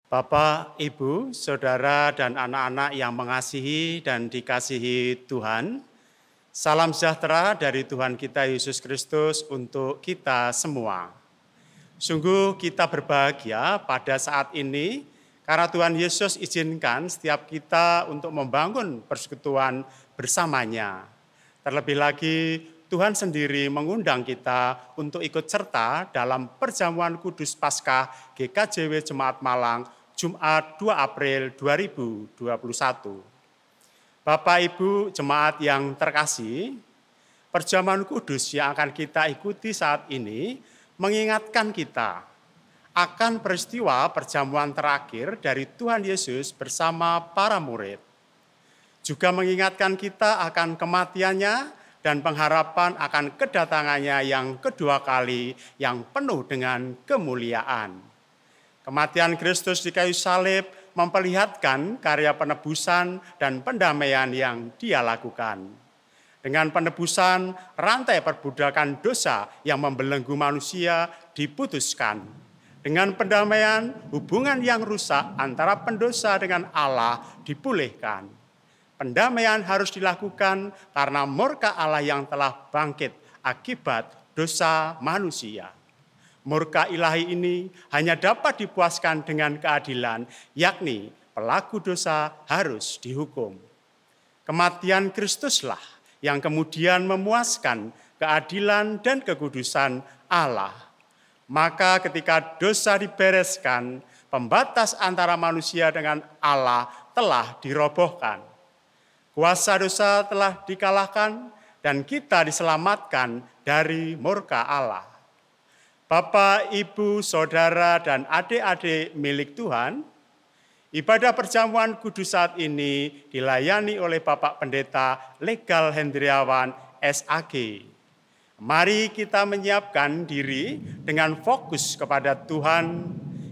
Bapak, Ibu, Saudara, dan anak-anak yang mengasihi dan dikasihi Tuhan, salam sejahtera dari Tuhan kita Yesus Kristus untuk kita semua. Sungguh kita berbahagia pada saat ini karena Tuhan Yesus izinkan setiap kita untuk membangun persekutuan bersamanya. Terlebih lagi, Tuhan sendiri mengundang kita untuk ikut serta dalam perjamuan kudus Paskah GKJW Jemaat Malang Jumat 2 April 2021. Bapak Ibu jemaat yang terkasih, perjamuan kudus yang akan kita ikuti saat ini mengingatkan kita akan peristiwa perjamuan terakhir dari Tuhan Yesus bersama para murid. Juga mengingatkan kita akan kematiannya dan pengharapan akan kedatangannya yang kedua kali yang penuh dengan kemuliaan. Kematian Kristus di kayu salib memperlihatkan karya penebusan dan pendamaian yang Dia lakukan. Dengan penebusan, rantai perbudakan dosa yang membelenggu manusia diputuskan. Dengan pendamaian, hubungan yang rusak antara pendosa dengan Allah dipulihkan. Pendamaian harus dilakukan karena murka Allah yang telah bangkit akibat dosa manusia. Murka ilahi ini hanya dapat dipuaskan dengan keadilan, yakni pelaku dosa harus dihukum. Kematian Kristuslah yang kemudian memuaskan keadilan dan kekudusan Allah. Maka ketika dosa dibereskan, pembatas antara manusia dengan Allah telah dirobohkan. Kuasa dosa telah dikalahkan dan kita diselamatkan dari murka Allah. Bapak, Ibu, Saudara, dan adik-adik milik Tuhan, ibadah perjamuan kudus saat ini dilayani oleh Bapak Pendeta Legal Hendriawan, SAG. Mari kita menyiapkan diri dengan fokus kepada Tuhan.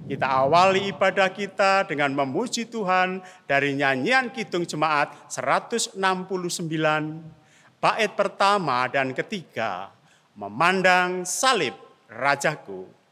Kita awali ibadah kita dengan memuji Tuhan dari nyanyian Kidung Jemaat 169, bait pertama dan ketiga, Memandang Salib Rajaku.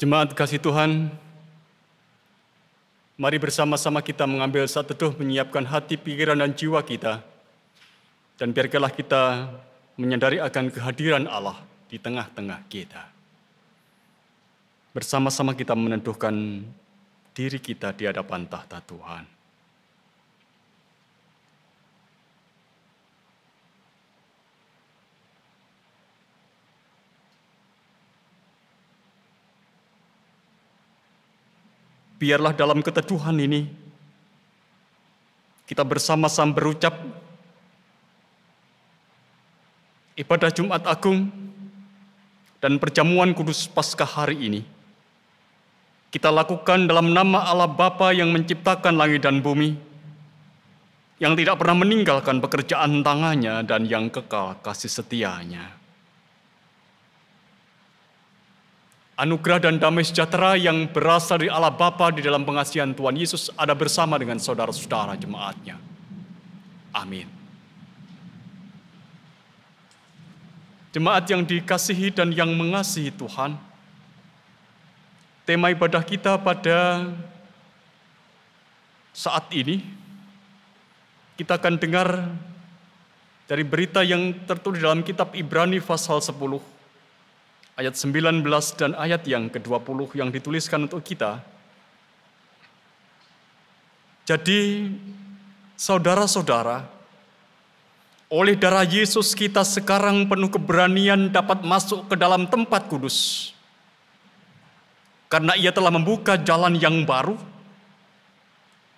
Jemaat kasih Tuhan, mari bersama-sama kita mengambil saat teduh menyiapkan hati, pikiran, dan jiwa kita. Dan biarkanlah kita menyadari akan kehadiran Allah di tengah-tengah kita. Bersama-sama kita meneduhkan diri kita di hadapan tahta Tuhan. Biarlah dalam keteduhan ini, kita bersama-sama berucap, ibadah Jumat Agung dan perjamuan kudus Paskah hari ini, kita lakukan dalam nama Allah Bapa yang menciptakan langit dan bumi, yang tidak pernah meninggalkan pekerjaan tangannya, dan yang kekal kasih setianya. Anugerah dan damai sejahtera yang berasal dari Allah Bapa di dalam pengasihan Tuhan Yesus ada bersama dengan saudara-saudara jemaatnya. Amin. Jemaat yang dikasihi dan yang mengasihi Tuhan, tema ibadah kita pada saat ini, kita akan dengar dari berita yang tertulis dalam kitab Ibrani pasal 10, ayat 19 dan ayat yang ke-20 yang dituliskan untuk kita. Jadi, saudara-saudara, oleh darah Yesus kita sekarang penuh keberanian dapat masuk ke dalam tempat kudus. Karena Ia telah membuka jalan yang baru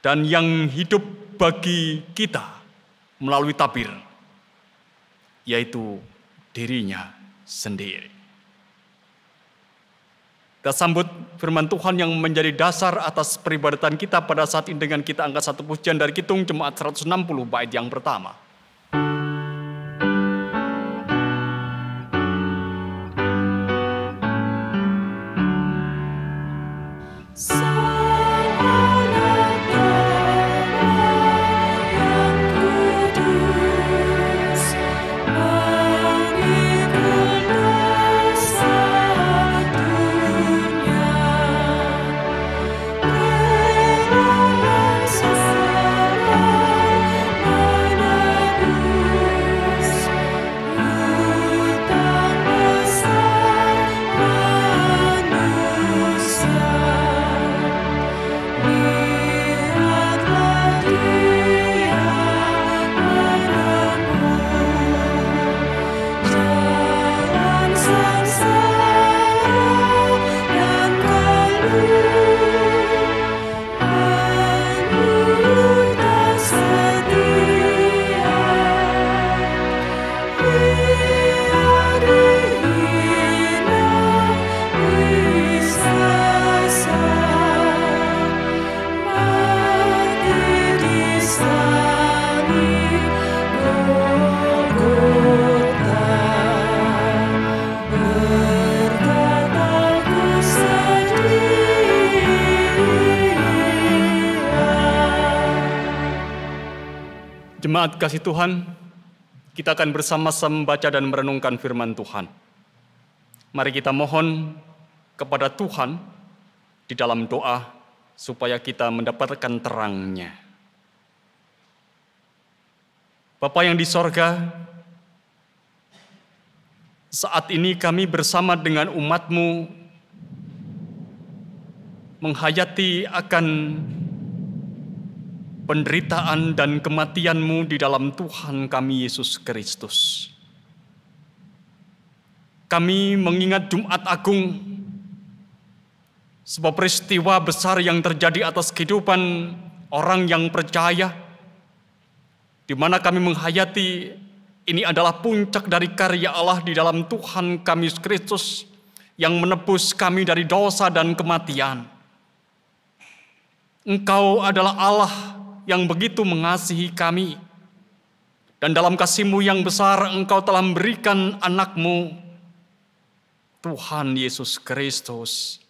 dan yang hidup bagi kita melalui tabir, yaitu dirinya sendiri. Kita sambut firman Tuhan yang menjadi dasar atas peribadatan kita pada saat ini dengan kita angkat satu pujian dari Kidung Jemaat 160 bait yang pertama. Jemaat kasih Tuhan, kita akan bersama-sama membaca dan merenungkan firman Tuhan. Mari kita mohon kepada Tuhan di dalam doa supaya kita mendapatkan terang-Nya. Bapa yang di sorga, saat ini kami bersama dengan umat-Mu menghayati akan penderitaan dan kematian-Mu di dalam Tuhan kami Yesus Kristus. Kami mengingat Jumat Agung, sebuah peristiwa besar yang terjadi atas kehidupan orang yang percaya, di mana kami menghayati ini adalah puncak dari karya Allah di dalam Tuhan kami Yesus Kristus yang menebus kami dari dosa dan kematian. Engkau adalah Allah yang begitu mengasihi kami, dan dalam kasih-Mu yang besar Engkau telah memberikan anak-Mu, Tuhan Yesus Kristus.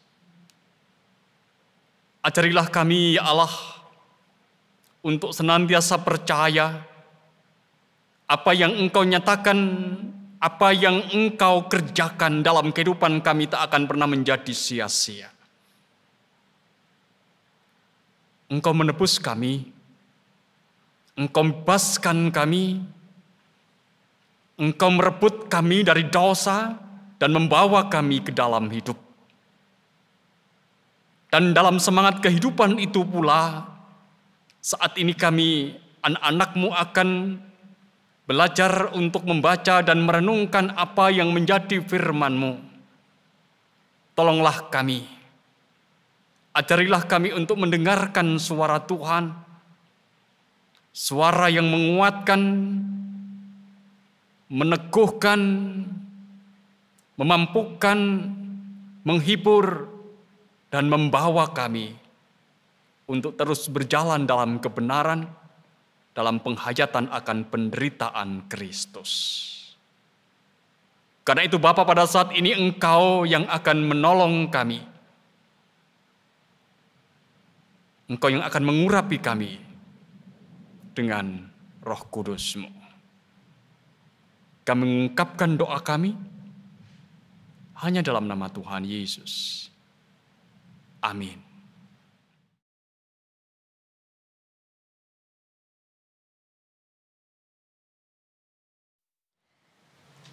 Ajarilah kami, ya Allah, untuk senantiasa percaya apa yang Engkau nyatakan, apa yang Engkau kerjakan dalam kehidupan kami tak akan pernah menjadi sia-sia. Engkau menebus kami, Engkau membebaskan kami, Engkau merebut kami dari dosa dan membawa kami ke dalam hidup. Dan dalam semangat kehidupan itu pula, saat ini kami, anak-anak-Mu, akan belajar untuk membaca dan merenungkan apa yang menjadi firman-Mu. Tolonglah kami, ajarilah kami untuk mendengarkan suara Tuhan, suara yang menguatkan, meneguhkan, memampukan, menghibur, dan membawa kami untuk terus berjalan dalam kebenaran, dalam penghayatan akan penderitaan Kristus. Karena itu Bapa, pada saat ini Engkau yang akan menolong kami. Engkau yang akan mengurapi kami dengan Roh Kudus-Mu. Kami mengungkapkan doa kami hanya dalam nama Tuhan Yesus. Amin.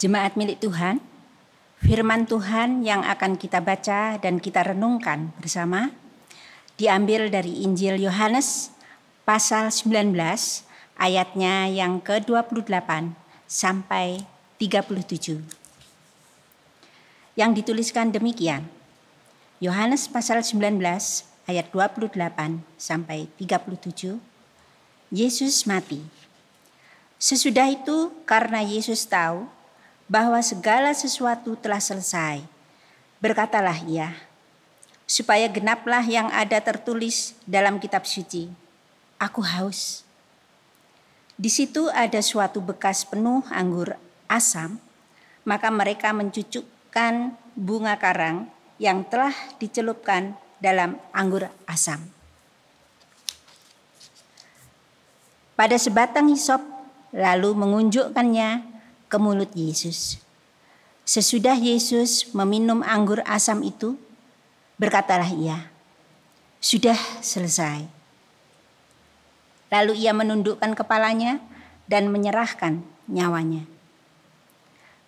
Jemaat milik Tuhan, firman Tuhan yang akan kita baca dan kita renungkan bersama diambil dari Injil Yohanes pasal 19 ayatnya yang ke-28 sampai 37. Yang dituliskan demikian, Yohanes pasal 19 ayat 28 sampai 37, Yesus mati. Sesudah itu karena Yesus tahu bahwa segala sesuatu telah selesai, berkatalah ia, supaya genaplah yang ada tertulis dalam kitab suci, aku haus. Di situ ada suatu bekas penuh anggur asam, maka mereka mencucukkan bunga karang yang telah dicelupkan dalam anggur asam. Pada sebatang hisop, lalu mengunjukkannya ke mulut Yesus. Sesudah Yesus meminum anggur asam itu, berkatalah ia, sudah selesai. Lalu ia menundukkan kepalanya dan menyerahkan nyawanya.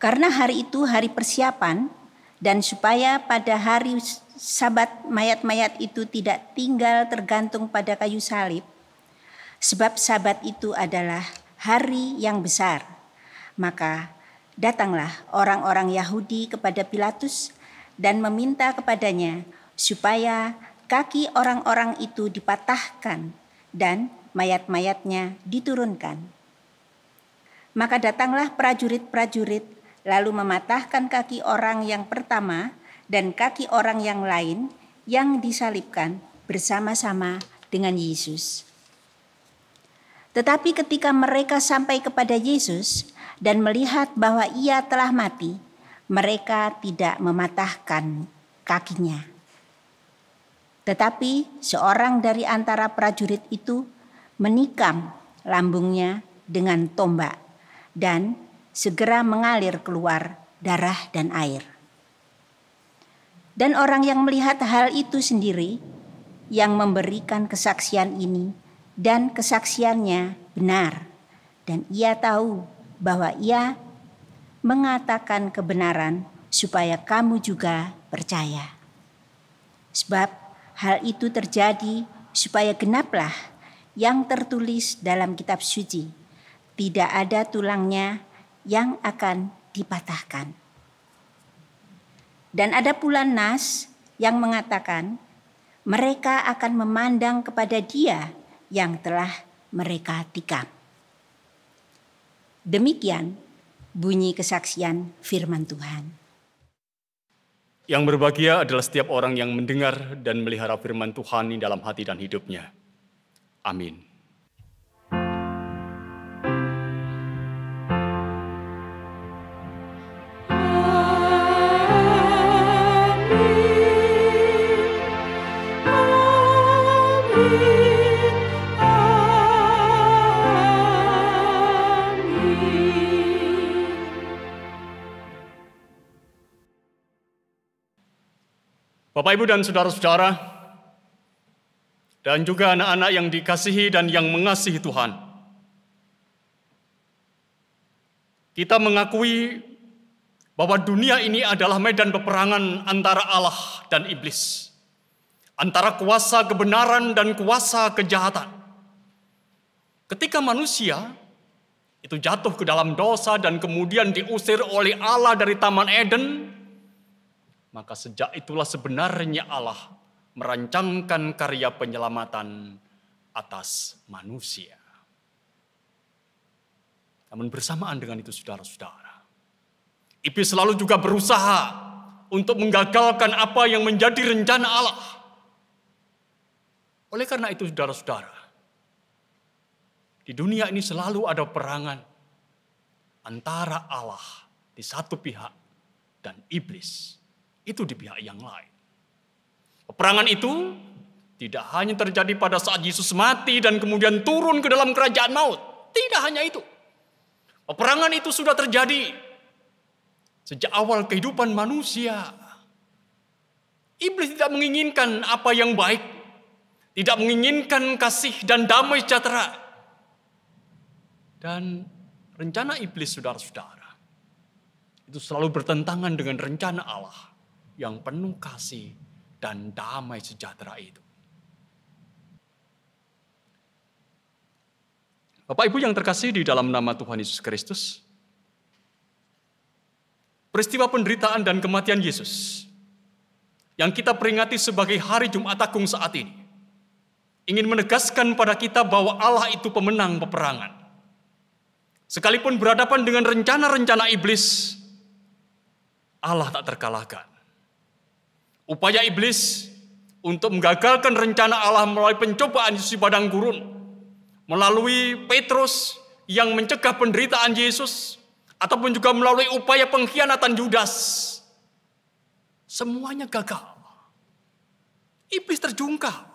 Karena hari itu hari persiapan, dan supaya pada hari Sabat mayat-mayat itu tidak tinggal tergantung pada kayu salib, sebab Sabat itu adalah hari yang besar. Maka datanglah orang-orang Yahudi kepada Pilatus dan meminta kepadanya supaya kaki orang-orang itu dipatahkan dan mayat-mayatnya diturunkan. Maka datanglah prajurit-prajurit lalu mematahkan kaki orang yang pertama dan kaki orang yang lain yang disalibkan bersama-sama dengan Yesus. Tetapi ketika mereka sampai kepada Yesus dan melihat bahwa ia telah mati, mereka tidak mematahkan kakinya. Tetapi seorang dari antara prajurit itu menikam lambungnya dengan tombak dan segera mengalir keluar darah dan air. Dan orang yang melihat hal itu sendiri, yang memberikan kesaksian ini, dan kesaksiannya benar, dan ia tahu bahwa ia mengatakan kebenaran supaya kamu juga percaya. Sebab hal itu terjadi supaya genaplah yang tertulis dalam kitab suci, tidak ada tulangnya yang akan dipatahkan. Dan ada pula nas yang mengatakan mereka akan memandang kepada Dia yang telah mereka tikam. Demikian bunyi kesaksian firman Tuhan. Yang berbahagia adalah setiap orang yang mendengar dan melihara firman Tuhan di dalam hati dan hidupnya. Amin. Bapak, Ibu, dan saudara-saudara, dan juga anak-anak yang dikasihi dan yang mengasihi Tuhan. Kita mengakui bahwa dunia ini adalah medan peperangan antara Allah dan iblis, antara kuasa kebenaran dan kuasa kejahatan. Ketika manusia itu jatuh ke dalam dosa dan kemudian diusir oleh Allah dari Taman Eden, maka sejak itulah sebenarnya Allah merancangkan karya penyelamatan atas manusia. Namun bersamaan dengan itu, saudara-saudara, iblis selalu juga berusaha untuk menggagalkan apa yang menjadi rencana Allah. Oleh karena itu, saudara-saudara, Di dunia ini selalu ada peperangan antara Allah di satu pihak dan iblis itu di pihak yang lain. Peperangan itu tidak hanya terjadi pada saat Yesus mati dan kemudian turun ke dalam kerajaan maut. Tidak hanya itu. Peperangan itu sudah terjadi sejak awal kehidupan manusia. Iblis tidak menginginkan apa yang baik, tidak menginginkan kasih dan damai sejahtera. Dan rencana iblis, saudara-saudara, itu selalu bertentangan dengan rencana Allah yang penuh kasih dan damai sejahtera itu. Bapak Ibu yang terkasih di dalam nama Tuhan Yesus Kristus, peristiwa penderitaan dan kematian Yesus yang kita peringati sebagai hari Jumat Agung saat ini ingin menegaskan pada kita bahwa Allah itu pemenang peperangan. Sekalipun berhadapan dengan rencana-rencana iblis, Allah tak terkalahkan. Upaya iblis untuk menggagalkan rencana Allah melalui pencobaan Yesus di padang gurun, melalui Petrus yang mencegah penderitaan Yesus, ataupun juga melalui upaya pengkhianatan Yudas, semuanya gagal. Iblis terjungkal.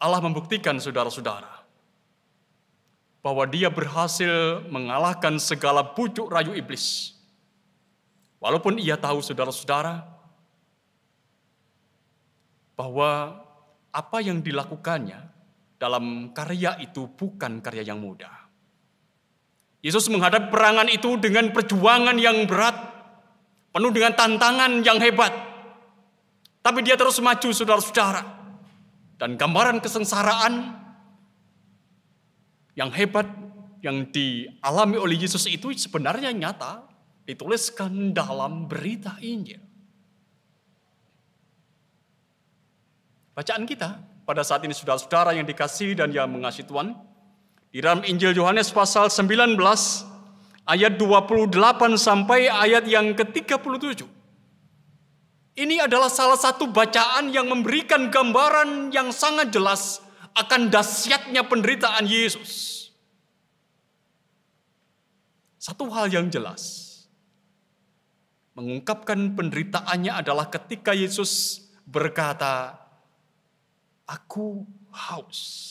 Allah membuktikan, saudara-saudara, bahwa dia berhasil mengalahkan segala bujuk rayu iblis. Walaupun ia tahu, saudara-saudara, bahwa apa yang dilakukannya dalam karya itu bukan karya yang mudah. Yesus menghadapi perangan itu dengan perjuangan yang berat, penuh dengan tantangan yang hebat. Tapi dia terus maju, saudara-saudara. Dan gambaran kesengsaraan yang hebat yang dialami oleh Yesus itu sebenarnya nyata dituliskan dalam berita Injil. Bacaan kita pada saat ini, saudara-saudara yang dikasihi dan yang mengasihi Tuhan, di dalam Injil Yohanes pasal 19 ayat 28 sampai ayat yang ke-37. Ini adalah salah satu bacaan yang memberikan gambaran yang sangat jelas akan dahsyatnya penderitaan Yesus. Satu hal yang jelas, mengungkapkan penderitaannya adalah ketika Yesus berkata, "Aku haus."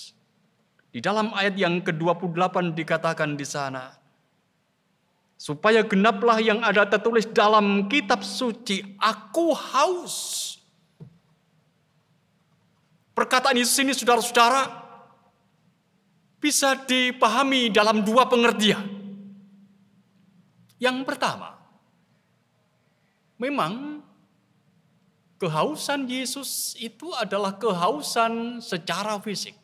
Di dalam ayat yang ke-28 dikatakan di sana, supaya genaplah yang ada tertulis dalam kitab suci, "Aku haus." Perkataan Yesus ini, saudara-saudara, bisa dipahami dalam dua pengertian. Yang pertama, memang kehausan Yesus itu adalah kehausan secara fisik.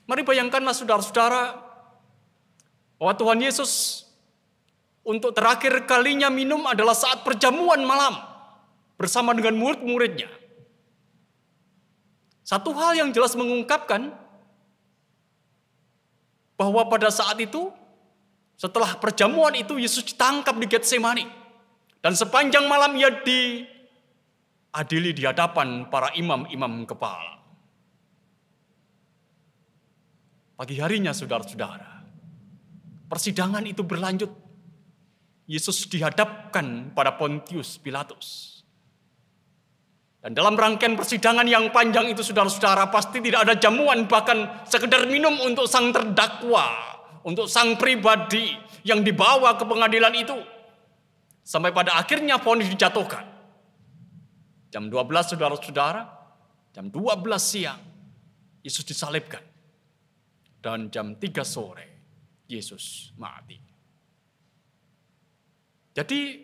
Mari bayangkanlah, saudara-saudara, bahwa Tuhan Yesus untuk terakhir kalinya minum adalah saat perjamuan malam bersama dengan murid-muridnya. Satu hal yang jelas mengungkapkan bahwa pada saat itu, setelah perjamuan itu, Yesus ditangkap di Getsemani. Dan sepanjang malam ia diadili di hadapan para imam-imam kepala. Pagi harinya, saudara-saudara, persidangan itu berlanjut. Yesus dihadapkan pada Pontius Pilatus. Dan dalam rangkaian persidangan yang panjang itu, saudara-saudara, pasti tidak ada jamuan, bahkan sekedar minum untuk sang terdakwa, untuk sang pribadi yang dibawa ke pengadilan itu. Sampai pada akhirnya vonis dijatuhkan. Jam 12, saudara-saudara, jam 12 siang, Yesus disalibkan. Dan jam 3 sore, Yesus mati. Jadi,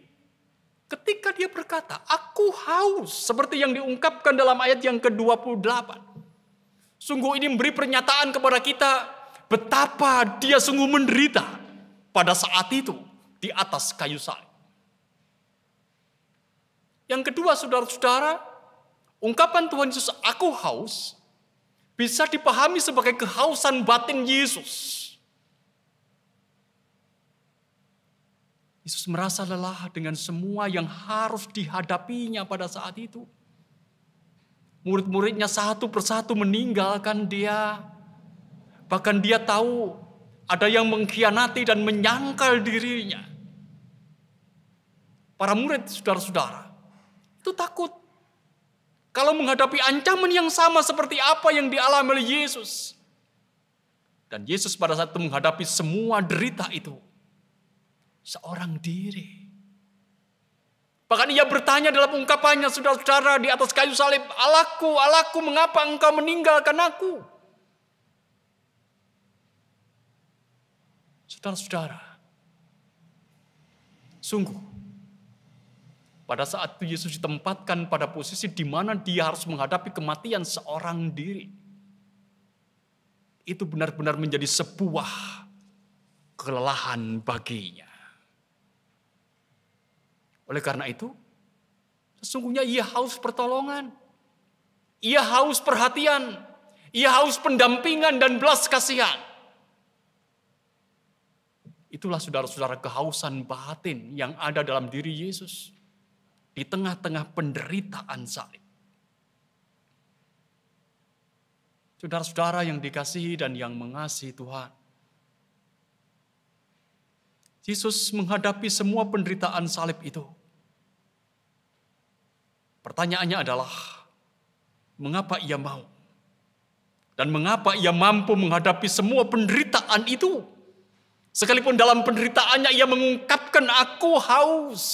ketika dia berkata, "Aku haus," seperti yang diungkapkan dalam ayat yang ke-28. Sungguh ini memberi pernyataan kepada kita betapa dia sungguh menderita pada saat itu di atas kayu salib. Yang kedua, saudara-saudara, ungkapan Tuhan Yesus, "Aku haus," bisa dipahami sebagai kehausan batin Yesus. Yesus merasa lelah dengan semua yang harus dihadapinya pada saat itu. Murid-muridnya satu persatu meninggalkan dia. Bahkan dia tahu ada yang mengkhianati dan menyangkal dirinya. Para murid, saudara-saudara, itu takut. Kalau menghadapi ancaman yang sama seperti apa yang dialami oleh Yesus. Dan Yesus pada saat itu menghadapi semua derita itu seorang diri. Bahkan ia bertanya dalam ungkapannya, saudara-saudara, di atas kayu salib, "Allahku, Allahku, mengapa engkau meninggalkan aku?" Saudara-saudara, sungguh, pada saat itu Yesus ditempatkan pada posisi di mana dia harus menghadapi kematian seorang diri. Itu benar-benar menjadi sebuah kelelahan baginya. Oleh karena itu, sesungguhnya ia haus pertolongan. Ia haus perhatian. Ia haus pendampingan dan belas kasihan. Itulah saudara-saudara kehausan batin yang ada dalam diri Yesus. Di tengah-tengah penderitaan salib. Saudara-saudara yang dikasihi dan yang mengasihi Tuhan. Yesus menghadapi semua penderitaan salib itu. Pertanyaannya adalah, mengapa ia mau? Dan mengapa ia mampu menghadapi semua penderitaan itu? Sekalipun dalam penderitaannya ia mengungkapkan, "Aku haus."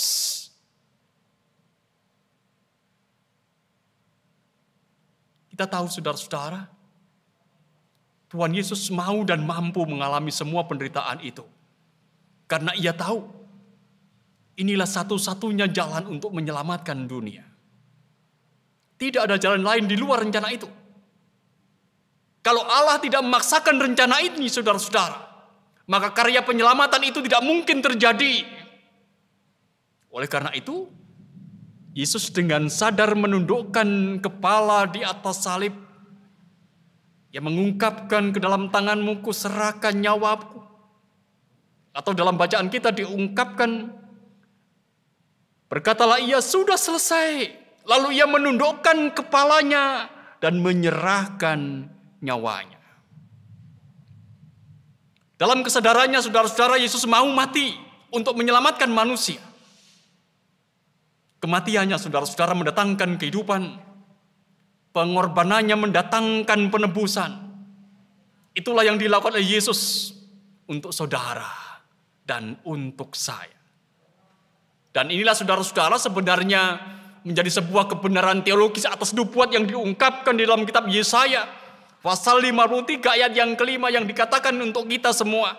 Kita tahu, saudara-saudara, Tuhan Yesus mau dan mampu mengalami semua penderitaan itu. Karena ia tahu, inilah satu-satunya jalan untuk menyelamatkan dunia. Tidak ada jalan lain di luar rencana itu. Kalau Allah tidak memaksakan rencana ini, saudara-saudara, maka karya penyelamatan itu tidak mungkin terjadi. Oleh karena itu, Yesus dengan sadar menundukkan kepala di atas salib. Ia mengungkapkan, "Ke dalam tanganmu kuserahkan nyawaku." Atau dalam bacaan kita diungkapkan, berkatalah ia, "Sudah selesai." Lalu ia menundukkan kepalanya dan menyerahkan nyawanya. Dalam kesadarannya, saudara-saudara, Yesus mau mati untuk menyelamatkan manusia. Kematiannya, saudara-saudara, mendatangkan kehidupan. Pengorbanannya mendatangkan penebusan. Itulah yang dilakukan oleh Yesus untuk saudara dan untuk saya. Dan inilah, saudara-saudara, sebenarnya menjadi sebuah kebenaran teologis atas nubuat yang diungkapkan di dalam kitab Yesaya. Pasal 53 ayat yang kelima yang dikatakan untuk kita semua.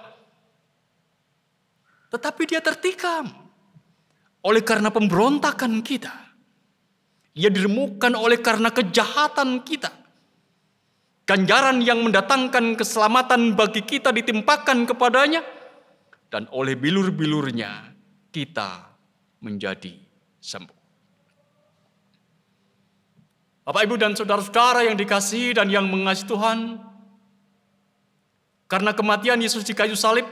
Tetapi dia tertikam oleh karena pemberontakan kita. Ia diremukkan oleh karena kejahatan kita. Ganjaran yang mendatangkan keselamatan bagi kita ditimpakan kepadanya. Dan oleh bilur-bilurnya kita menjadi sembuh. Bapak, Ibu, dan saudara-saudara yang dikasihi dan yang mengasihi Tuhan. Karena kematian Yesus di kayu salib,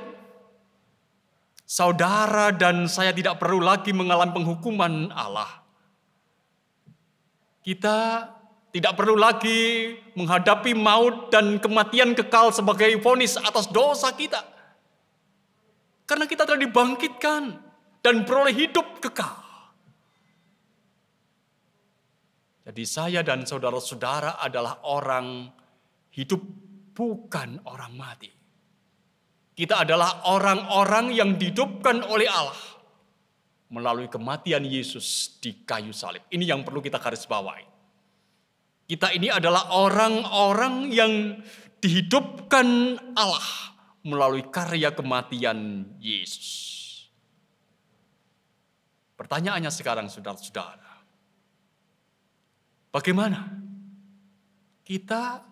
saudara dan saya tidak perlu lagi mengalami penghukuman Allah. Kita tidak perlu lagi menghadapi maut dan kematian kekal sebagai vonis atas dosa kita. Karena kita telah dibangkitkan dan beroleh hidup kekal. Jadi saya dan saudara-saudara adalah orang hidup, bukan orang mati. Kita adalah orang-orang yang dihidupkan oleh Allah melalui kematian Yesus di kayu salib. Ini yang perlu kita garis bawahi. Kita ini adalah orang-orang yang dihidupkan Allah melalui karya kematian Yesus. Pertanyaannya sekarang, saudara-saudara, bagaimana kita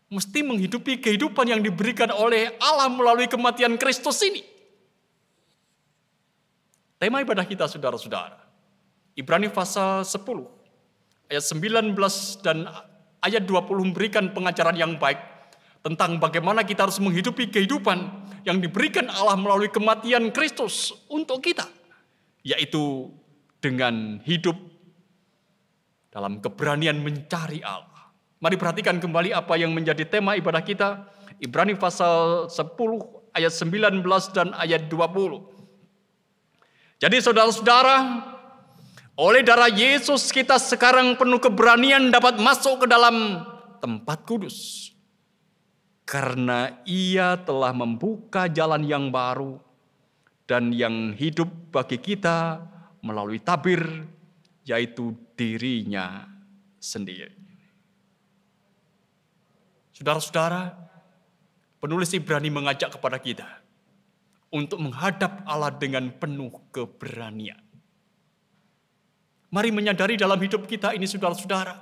mesti menghidupi kehidupan yang diberikan oleh Allah melalui kematian Kristus ini? Tema ibadah kita, saudara-saudara, Ibrani pasal 10, ayat 19 dan ayat 20 memberikan pengajaran yang baik tentang bagaimana kita harus menghidupi kehidupan yang diberikan Allah melalui kematian Kristus untuk kita, yaitu dengan hidup dalam keberanian mencari Allah. Mari perhatikan kembali apa yang menjadi tema ibadah kita. Ibrani pasal 10 ayat 19 dan ayat 20. Jadi saudara-saudara, oleh darah Yesus kita sekarang penuh keberanian dapat masuk ke dalam tempat kudus. Karena Ia telah membuka jalan yang baru dan yang hidup bagi kita melalui tabir, yaitu dirinya sendiri. Saudara-saudara, penulis Ibrani mengajak kepada kita untuk menghadap Allah dengan penuh keberanian. Mari menyadari dalam hidup kita ini saudara-saudara,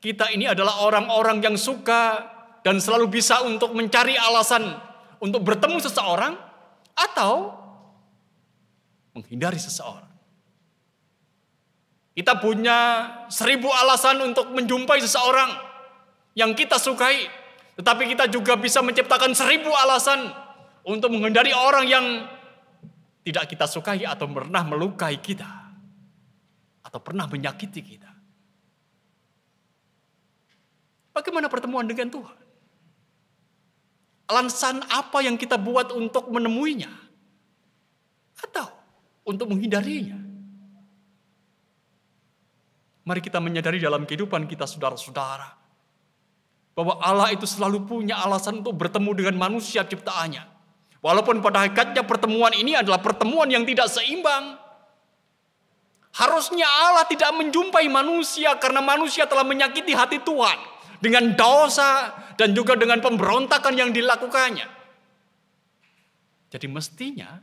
kita ini adalah orang-orang yang suka dan selalu bisa untuk mencari alasan untuk bertemu seseorang atau menghindari seseorang. Kita punya 1000 alasan untuk menjumpai seseorang yang kita sukai, tetapi kita juga bisa menciptakan 1000 alasan untuk menghindari orang yang tidak kita sukai atau pernah melukai kita atau pernah menyakiti kita. Bagaimana pertemuan dengan Tuhan? Alasan apa yang kita buat untuk menemuinya? Atau untuk menghindarinya? Mari kita menyadari dalam kehidupan kita saudara-saudara, bahwa Allah itu selalu punya alasan untuk bertemu dengan manusia ciptaannya. Walaupun pada hakikatnya pertemuan ini adalah pertemuan yang tidak seimbang. Harusnya Allah tidak menjumpai manusia karena manusia telah menyakiti hati Tuhan dengan dosa dan juga dengan pemberontakan yang dilakukannya. Jadi mestinya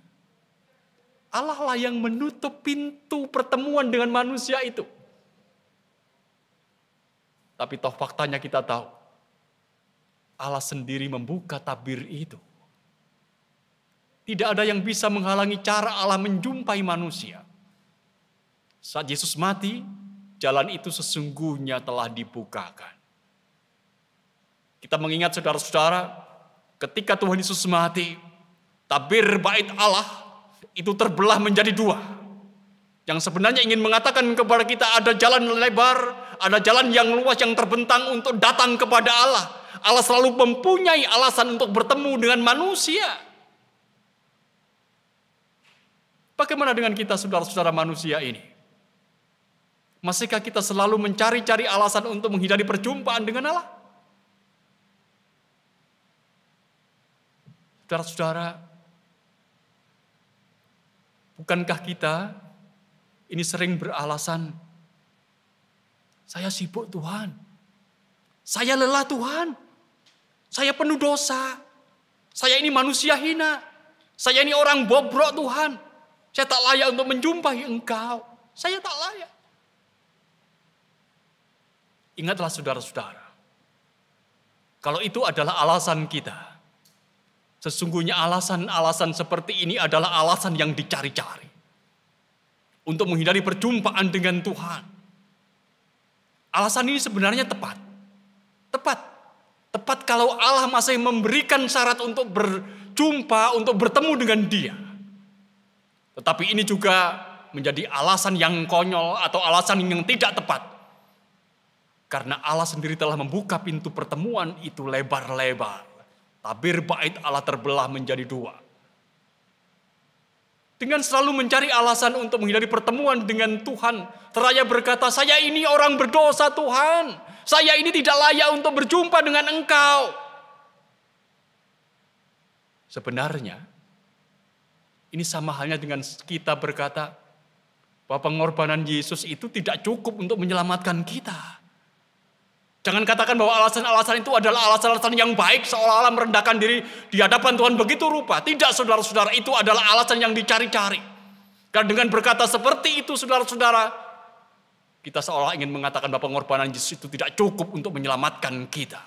Allah lah yang menutup pintu pertemuan dengan manusia itu. Tapi toh faktanya kita tahu, Allah sendiri membuka tabir itu. Tidak ada yang bisa menghalangi cara Allah menjumpai manusia. Saat Yesus mati, jalan itu sesungguhnya telah dibukakan. Kita mengingat saudara-saudara, ketika Tuhan Yesus mati, tabir bait Allah itu terbelah menjadi 2. Yang sebenarnya ingin mengatakan kepada kita ada jalan lebar, ada jalan yang luas yang terbentang untuk datang kepada Allah. Allah selalu mempunyai alasan untuk bertemu dengan manusia. Bagaimana dengan kita saudara-saudara manusia ini? Masihkah kita selalu mencari-cari alasan untuk menghindari perjumpaan dengan Allah? Saudara-saudara, bukankah kita ini sering beralasan, saya sibuk Tuhan, saya lelah Tuhan, saya penuh dosa, saya ini manusia hina, saya ini orang bobrok Tuhan, saya tak layak untuk menjumpai Engkau, saya tak layak. Ingatlah saudara-saudara, kalau itu adalah alasan kita, sesungguhnya alasan-alasan seperti ini adalah alasan yang dicari-cari untuk menghindari perjumpaan dengan Tuhan. Alasan ini sebenarnya tepat. Tepat kalau Allah masih memberikan syarat untuk berjumpa, untuk bertemu dengan Dia. Tetapi ini juga menjadi alasan yang konyol atau alasan yang tidak tepat. Karena Allah sendiri telah membuka pintu pertemuan itu lebar-lebar. Tabir bait Allah terbelah menjadi 2. Dengan selalu mencari alasan untuk menghindari pertemuan dengan Tuhan, seraya berkata, saya ini orang berdosa Tuhan, saya ini tidak layak untuk berjumpa dengan Engkau. Sebenarnya, ini sama halnya dengan kita berkata, bahwa pengorbanan Yesus itu tidak cukup untuk menyelamatkan kita. Jangan katakan bahwa alasan-alasan itu adalah alasan-alasan yang baik seolah-olah merendahkan diri di hadapan Tuhan begitu rupa. Tidak saudara-saudara, itu adalah alasan yang dicari-cari. Karena dengan berkata seperti itu saudara-saudara, kita seolah ingin mengatakan bahwa pengorbanan Yesus itu tidak cukup untuk menyelamatkan kita.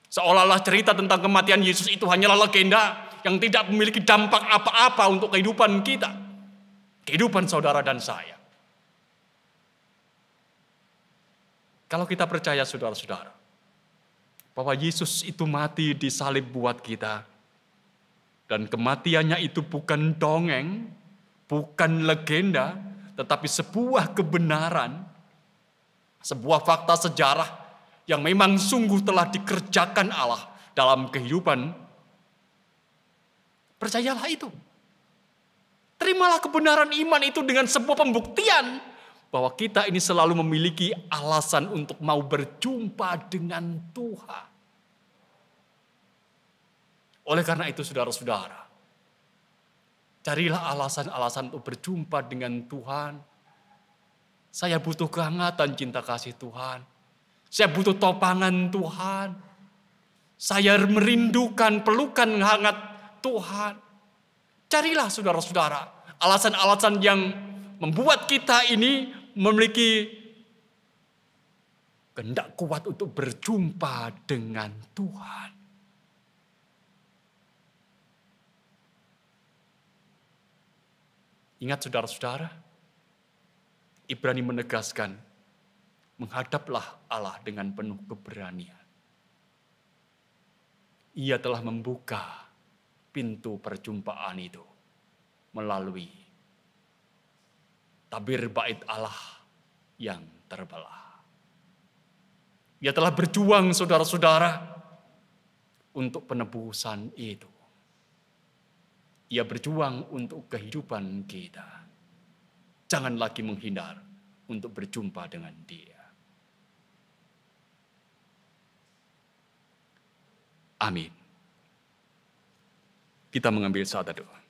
Seolah-olah cerita tentang kematian Yesus itu hanyalah legenda yang tidak memiliki dampak apa-apa untuk kehidupan kita. Kehidupan saudara dan saya. Kalau kita percaya saudara-saudara, bahwa Yesus itu mati di salib buat kita, dan kematiannya itu bukan dongeng, bukan legenda, tetapi sebuah kebenaran, Sebuah fakta sejarah yang memang sungguh telah dikerjakan Allah dalam kehidupan. Percayalah itu. Terimalah kebenaran iman itu dengan sebuah pembuktian bahwa kita ini selalu memiliki alasan untuk mau berjumpa dengan Tuhan. Oleh karena itu, saudara-saudara, carilah alasan-alasan untuk berjumpa dengan Tuhan. Saya butuh kehangatan cinta kasih Tuhan. Saya butuh topangan Tuhan. Saya merindukan pelukan hangat Tuhan. Carilah saudara-saudara alasan-alasan yang membuat kita ini memiliki kehendak kuat untuk berjumpa dengan Tuhan. Ingat saudara-saudara, Ibrani menegaskan, menghadaplah Allah dengan penuh keberanian. Ia telah membuka pintu perjumpaan itu melalui tabir bait Allah yang terbelah. Ia telah berjuang saudara-saudara untuk penebusan itu. Ia berjuang untuk kehidupan kita. Jangan lagi menghindar untuk berjumpa dengan Dia. Amin. Kita mengambil saat teduh.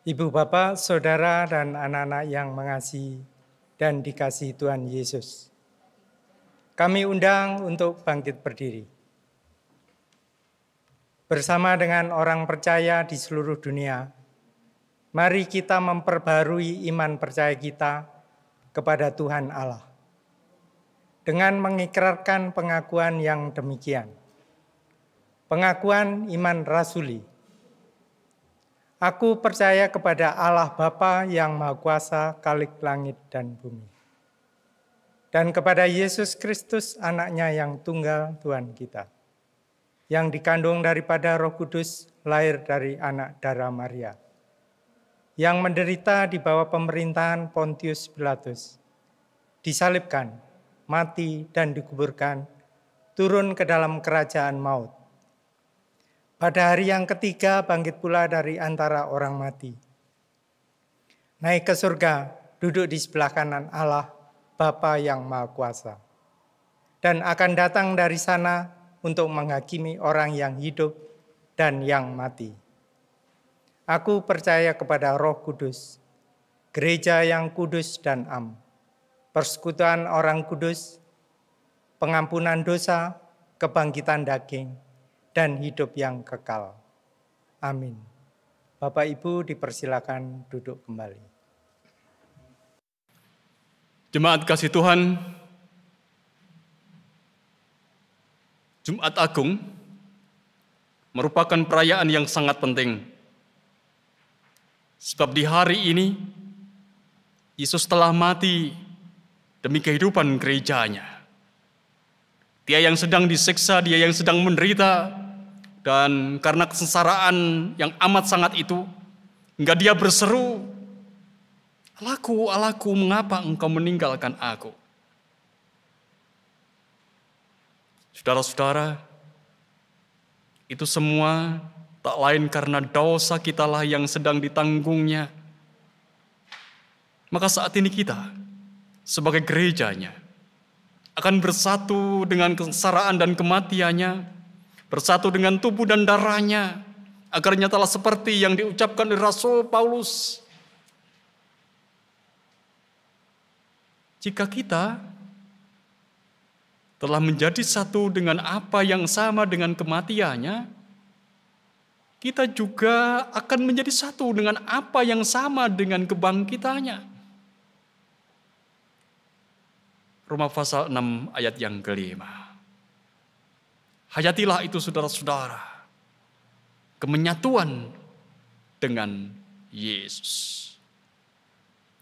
Ibu bapak, saudara, dan anak-anak yang mengasihi dan dikasihi Tuhan Yesus. Kami undang untuk bangkit berdiri. Bersama dengan orang percaya di seluruh dunia, mari kita memperbarui iman percaya kita kepada Tuhan Allah. Dengan mengikrarkan pengakuan yang demikian. Pengakuan iman rasuli. Aku percaya kepada Allah Bapa yang Maha Kuasa, Khalik langit dan bumi. Dan kepada Yesus Kristus, anaknya yang tunggal Tuhan kita. Yang dikandung daripada Roh Kudus, lahir dari anak darah Maria. Yang menderita di bawah pemerintahan Pontius Pilatus. Disalibkan, mati dan dikuburkan, turun ke dalam kerajaan maut. Pada hari yang ketiga bangkit pula dari antara orang mati. Naik ke surga, duduk di sebelah kanan Allah, Bapa yang Maha Kuasa. Dan akan datang dari sana untuk menghakimi orang yang hidup dan yang mati. Aku percaya kepada Roh Kudus, gereja yang kudus dan am, persekutuan orang kudus, pengampunan dosa, kebangkitan daging, dan hidup yang kekal. Amin. Bapak Ibu dipersilakan duduk kembali. Jemaat kasih Tuhan, Jumat Agung merupakan perayaan yang sangat penting. Sebab di hari ini, Yesus telah mati demi kehidupan gerejanya. Dia yang sedang disiksa, dia yang sedang menderita, Dan karena kesengsaraan yang amat sangat itu, hingga dia berseru, "Allahku, Allahku, mengapa engkau meninggalkan aku?" Saudara-saudara, itu semua tak lain karena dosa kitalah yang sedang ditanggungnya. Maka saat ini kita, sebagai gerejanya, akan bersatu dengan kesengsaraan dan kematiannya, bersatu dengan tubuh dan darahnya, agar nyatalah seperti yang diucapkan oleh Rasul Paulus. Jika kita telah menjadi satu dengan apa yang sama dengan kematiannya, kita juga akan menjadi satu dengan apa yang sama dengan kebangkitannya. Roma pasal 6 ayat yang ke-5. Hayatilah itu saudara-saudara, kemenyatuan dengan Yesus.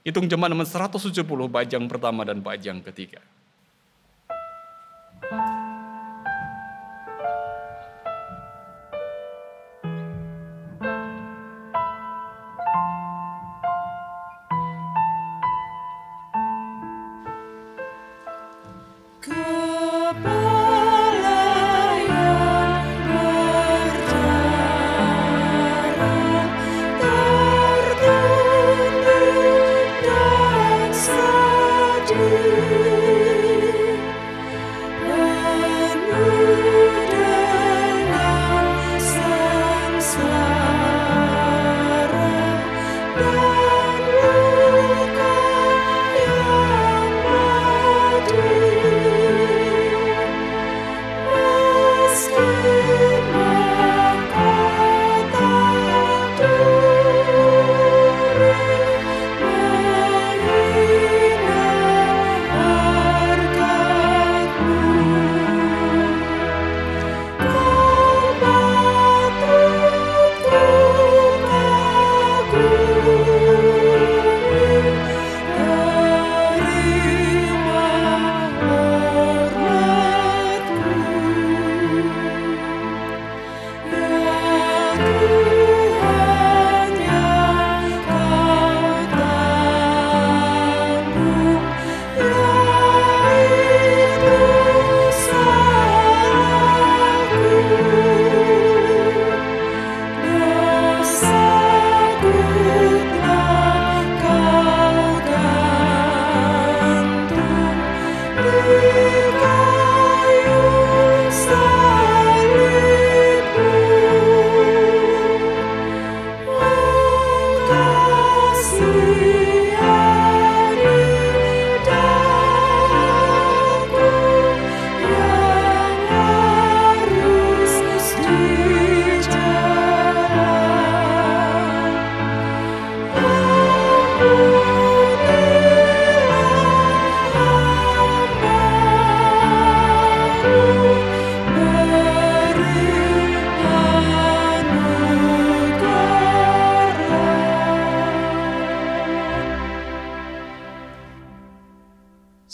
Hitung jemaat nomor 170 bait yang pertama dan bait yang ketiga.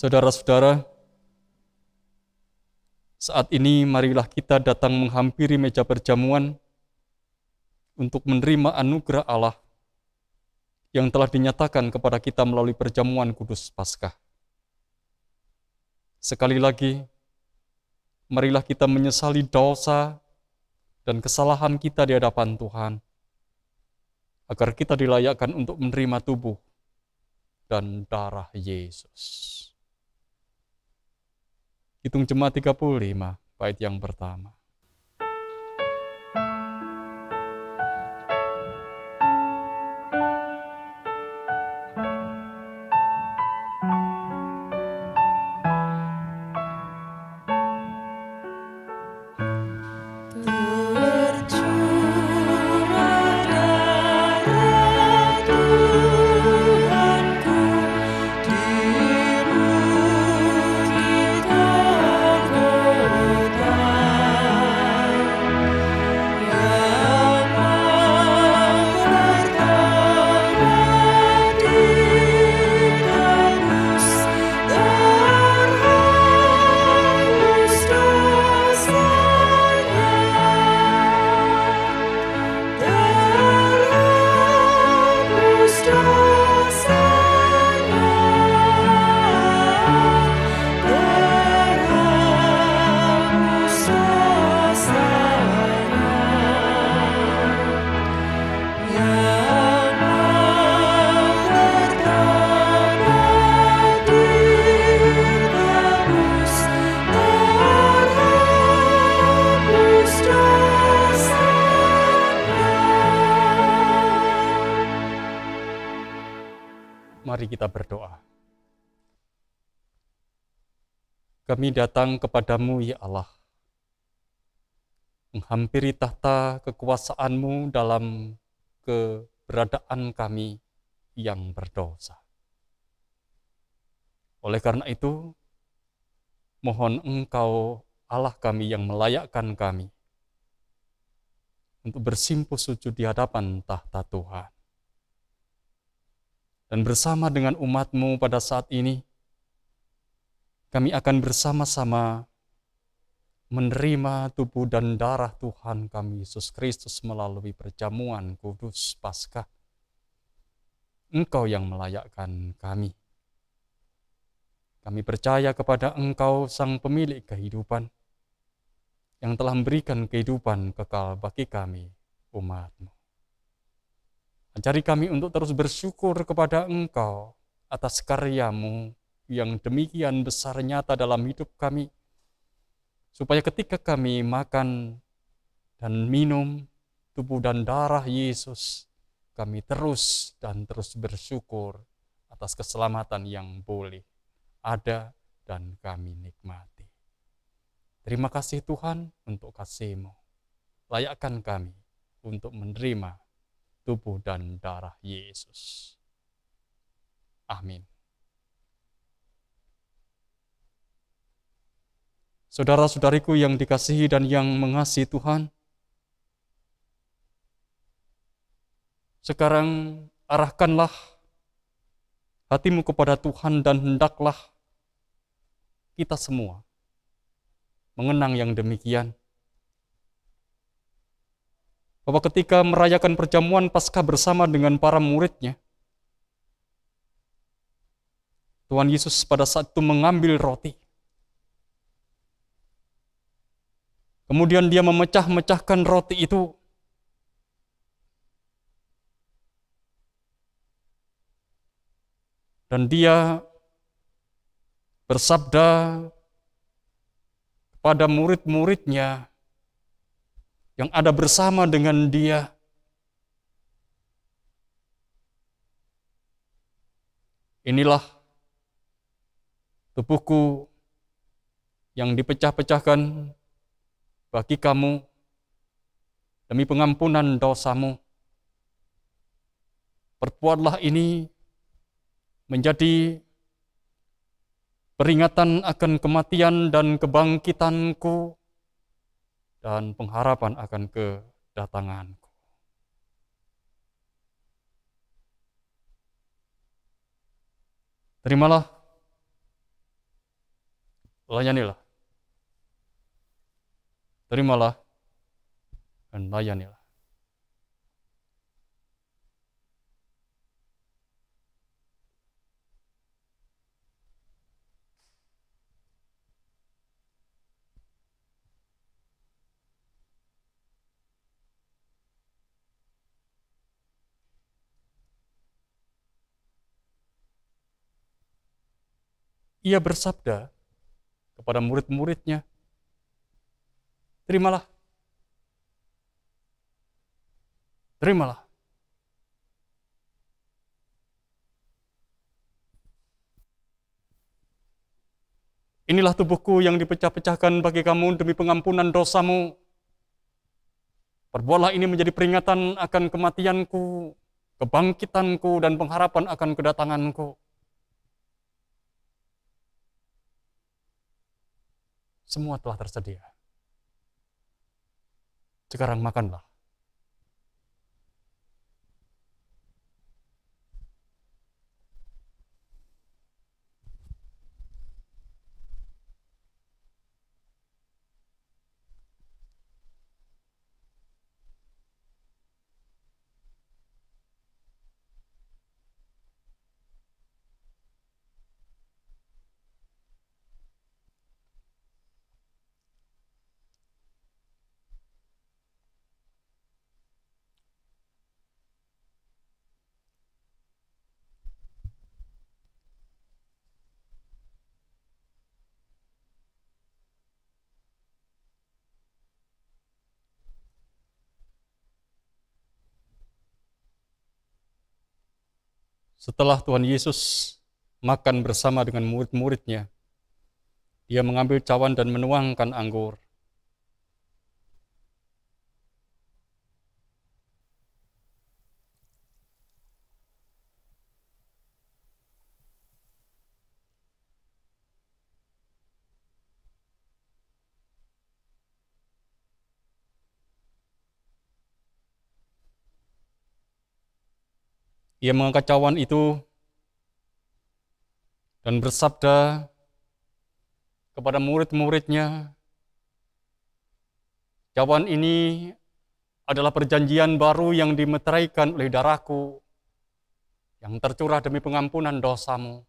Saudara-saudara, saat ini marilah kita datang menghampiri meja perjamuan untuk menerima anugerah Allah yang telah dinyatakan kepada kita melalui perjamuan Kudus Paskah. Sekali lagi, marilah kita menyesali dosa dan kesalahan kita di hadapan Tuhan, agar kita dilayakkan untuk menerima tubuh dan darah Yesus. Hitung jemaat 35, bait yang pertama. Di bukit Golgota Mari kita berdoa. Kami datang kepadamu ya Allah, menghampiri tahta kekuasaan-Mu dalam keberadaan kami yang berdosa. Oleh karena itu, mohon Engkau Allah kami yang melayakkan kami untuk bersimpuh sujud di hadapan tahta Tuhan. Dan bersama dengan umat-Mu pada saat ini, kami akan bersama-sama menerima tubuh dan darah Tuhan kami Yesus Kristus melalui perjamuan kudus Paskah. Engkau yang melayakkan kami. Kami percaya kepada Engkau Sang Pemilik kehidupan, yang telah memberikan kehidupan kekal bagi kami, umat-Mu. Ajari kami untuk terus bersyukur kepada Engkau atas karya-Mu yang demikian besar nyata dalam hidup kami, supaya ketika kami makan dan minum tubuh dan darah Yesus, kami terus dan terus bersyukur atas keselamatan yang boleh ada dan kami nikmati. Terima kasih Tuhan untuk kasih-Mu. Layakkan kami untuk menerima tubuh dan darah Yesus. Amin. Saudara-saudariku yang dikasihi dan yang mengasihi Tuhan, sekarang arahkanlah hatimu kepada Tuhan dan hendaklah kita semua mengenang yang demikian, bahwa ketika merayakan perjamuan Paskah bersama dengan para murid-Nya, Tuhan Yesus pada saat itu mengambil roti. Kemudian Dia memecah-mecahkan roti itu. Dan Dia bersabda kepada murid-murid-Nya yang ada bersama dengan Dia, inilah tubuhku yang dipecah-pecahkan bagi kamu demi pengampunan dosamu. Perbuatlah ini menjadi peringatan akan kematian dan kebangkitanku dan pengharapan akan kedatanganku. Terimalah, layanilah. Terimalah dan layanilah. Ia bersabda kepada murid-murid-Nya, terimalah, terimalah. Inilah tubuhku yang dipecah-pecahkan bagi kamu demi pengampunan dosamu. Perbuatlah ini menjadi peringatan akan kematianku, kebangkitanku, dan pengharapan akan kedatanganku. Semua telah tersedia. Sekarang makanlah. Setelah Tuhan Yesus makan bersama dengan murid-muridnya, dia mengambil cawan dan menuangkan anggur. Ia mengangkat cawan itu dan bersabda kepada murid-muridnya, "Cawan ini adalah perjanjian baru yang dimeteraikan oleh darahku, yang tercurah demi pengampunan dosamu.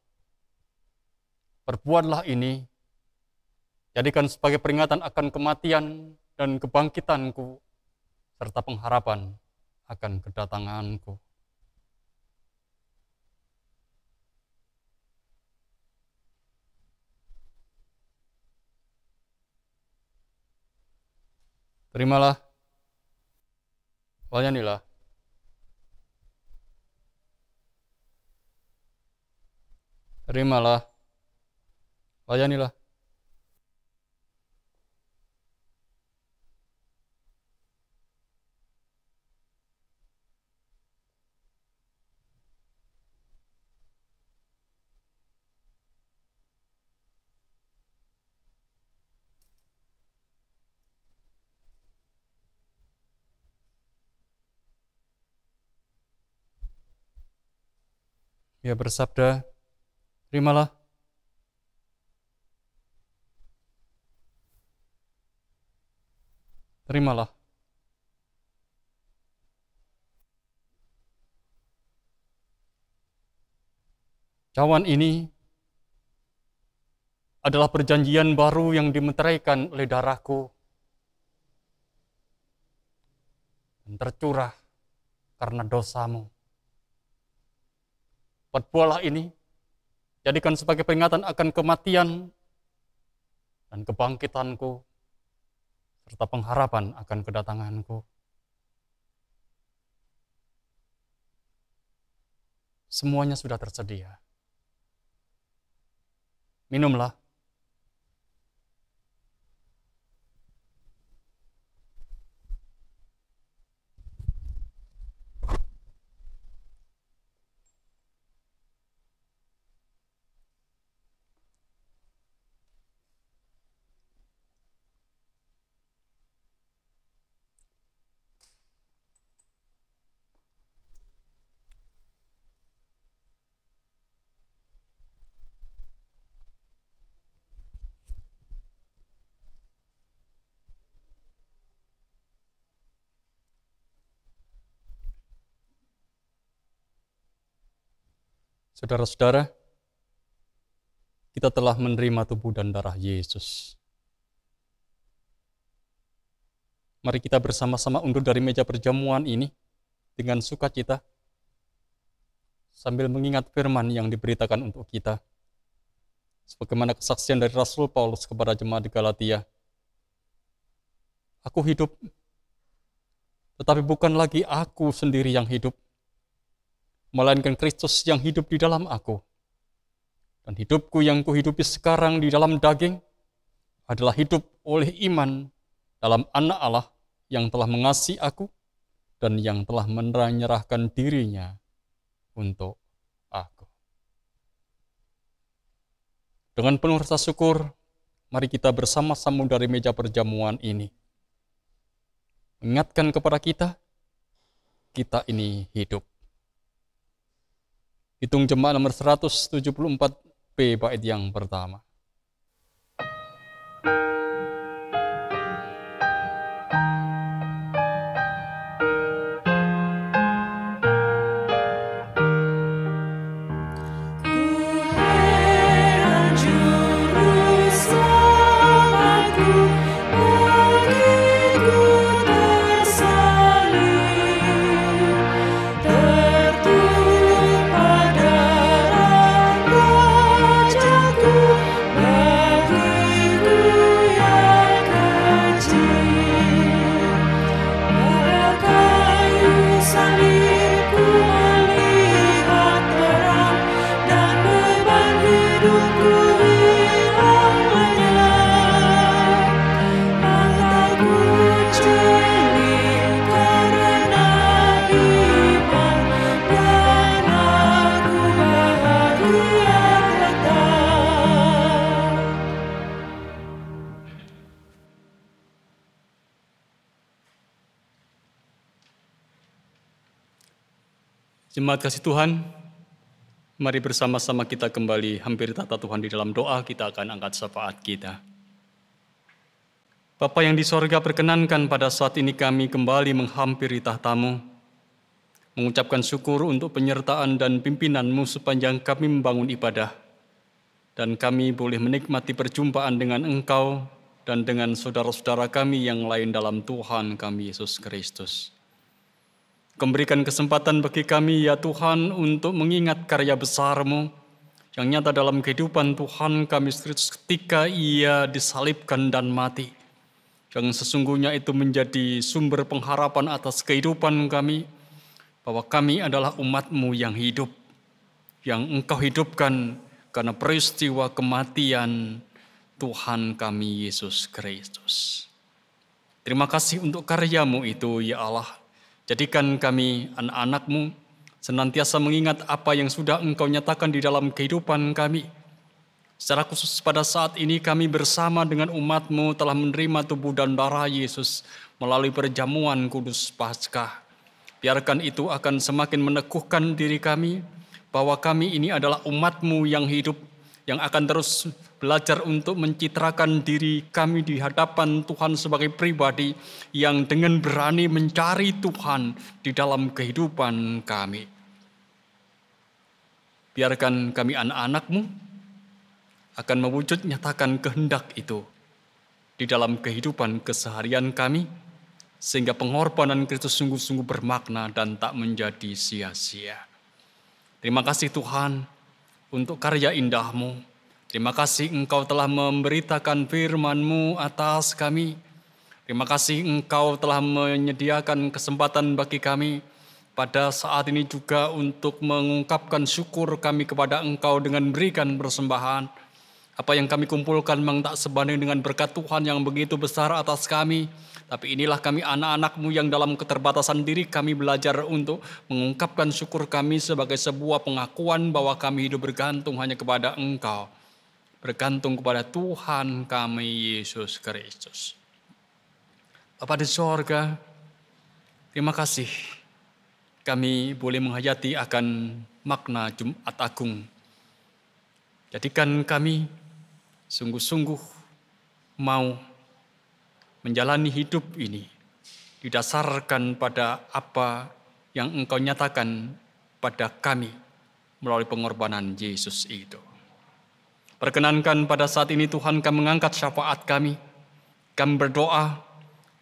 Perbuatlah ini, jadikan sebagai peringatan akan kematian dan kebangkitanku, serta pengharapan akan kedatanganku." Terimalah, layanilah. Terimalah, layanilah. Ia bersabda, "Terimalah." Terimalah. Cawan ini adalah perjanjian baru yang dimeteraikan oleh darahku dan tercurah karena dosamu. Perbuatlah ini, jadikan sebagai peringatan akan kematian dan kebangkitanku, serta pengharapan akan kedatanganku. Semuanya sudah tersedia. Minumlah. Saudara-saudara, kita telah menerima tubuh dan darah Yesus. Mari kita bersama-sama undur dari meja perjamuan ini dengan sukacita, sambil mengingat firman yang diberitakan untuk kita. Sebagaimana kesaksian dari Rasul Paulus kepada jemaat di Galatia. "Aku hidup, tetapi bukan lagi aku sendiri yang hidup, melainkan Kristus yang hidup di dalam aku. Dan hidupku yang kuhidupi sekarang di dalam daging adalah hidup oleh iman dalam Anak Allah yang telah mengasihi aku dan yang telah menyerahkan dirinya untuk aku." Dengan penuh rasa syukur, mari kita bersama-sama dari meja perjamuan ini mengingatkan kepada kita ini hidup. Hitung jemaat nomor 174B bait yang pertama. Bagiku Jemaat kasih Tuhan, mari bersama-sama kita kembali hampir tata Tuhan di dalam doa. Kita akan angkat syafaat kita. Bapa yang di sorga, perkenankan pada saat ini kami kembali menghampiri tahta-Mu, mengucapkan syukur untuk penyertaan dan pimpinan-Mu sepanjang kami membangun ibadah, dan kami boleh menikmati perjumpaan dengan Engkau dan dengan saudara-saudara kami yang lain dalam Tuhan kami Yesus Kristus. Berikan kesempatan bagi kami ya Tuhan untuk mengingat karya besar-Mu yang nyata dalam kehidupan Tuhan kami ketika Ia disalibkan dan mati, yang sesungguhnya itu menjadi sumber pengharapan atas kehidupan kami, bahwa kami adalah umat-Mu yang hidup, yang Engkau hidupkan karena peristiwa kematian Tuhan kami Yesus Kristus. Terima kasih untuk karya-Mu itu ya Allah. Jadikan kami anak-anak-Mu senantiasa mengingat apa yang sudah Engkau nyatakan di dalam kehidupan kami. Secara khusus pada saat ini kami bersama dengan umat-Mu telah menerima tubuh dan darah Yesus melalui perjamuan kudus Paskah. Biarkan itu akan semakin meneguhkan diri kami bahwa kami ini adalah umat-Mu yang hidup, yang akan terus belajar untuk mencitrakan diri kami di hadapan Tuhan sebagai pribadi yang dengan berani mencari Tuhan di dalam kehidupan kami. Biarkan kami anak-anak-Mu akan mewujud nyatakan kehendak itu di dalam kehidupan keseharian kami, sehingga pengorbanan Kristus sungguh-sungguh bermakna dan tak menjadi sia-sia. Terima kasih Tuhan untuk karya indah-Mu. Terima kasih Engkau telah memberitakan firman-Mu atas kami. Terima kasih Engkau telah menyediakan kesempatan bagi kami pada saat ini juga untuk mengungkapkan syukur kami kepada Engkau dengan berikan persembahan. Apa yang kami kumpulkan memang tak sebanding dengan berkat Tuhan yang begitu besar atas kami. Tapi inilah kami anak-anak-Mu yang dalam keterbatasan diri kami belajar untuk mengungkapkan syukur kami sebagai sebuah pengakuan bahwa kami hidup bergantung hanya kepada Engkau. Bergantung kepada Tuhan kami Yesus Kristus. Bapa di sorga, terima kasih kami boleh menghayati akan makna Jumat Agung. Jadikan kami sungguh-sungguh mau menjalani hidup ini didasarkan pada apa yang Engkau nyatakan pada kami melalui pengorbanan Yesus itu. Perkenankan pada saat ini Tuhan kami mengangkat syafaat kami. Kami berdoa